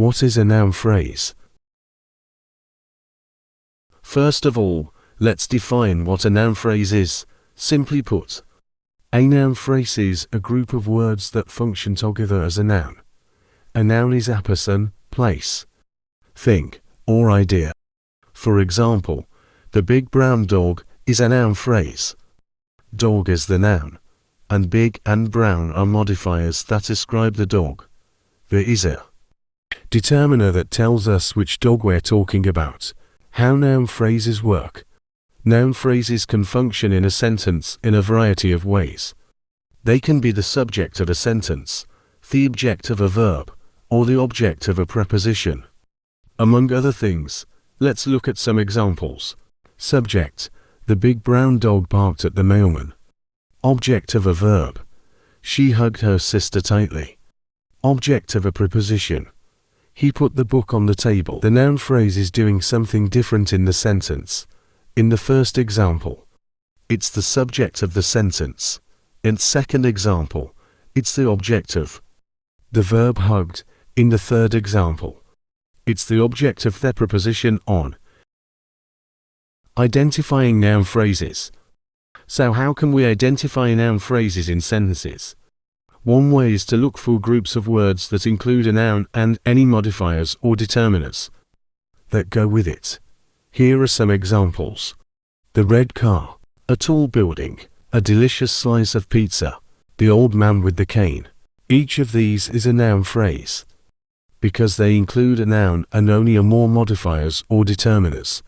What is a noun phrase? First of all, let's define what a noun phrase is. Simply put, a noun phrase is a group of words that function together as a noun. A noun is a person, place, thing, or idea. For example, the big brown dog is a noun phrase. Dog is the noun, and big and brown are modifiers that describe the dog. There is a determiner that tells us which dog we're talking about. How noun phrases work. Noun phrases can function in a sentence in a variety of ways. They can be the subject of a sentence, the object of a verb, or the object of a preposition. Among other things, let's look at some examples. Subject: the big brown dog barked at the mailman. Object of a verb: she hugged her sister tightly. Object of a preposition: he put the book on the table. The noun phrase is doing something different in the sentence. In the first example, it's the subject of the sentence. In the second example, it's the object of the verb hugged. In the third example, it's the object of the preposition on. Identifying noun phrases. So how can we identify noun phrases in sentences? One way is to look for groups of words that include a noun and any modifiers or determiners that go with it. Here are some examples. The red car, a tall building, a delicious slice of pizza, the old man with the cane. Each of these is a noun phrase because they include a noun and only a more modifiers or determiners.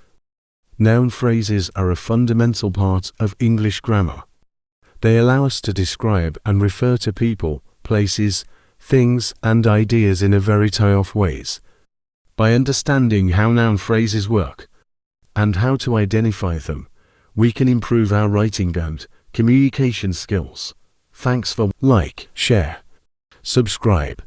Noun phrases are a fundamental part of English grammar. They allow us to describe and refer to people, places, things, and ideas in a variety of ways. By understanding how noun phrases work and how to identify them, we can improve our writing and communication skills. Thanks for like, share, subscribe.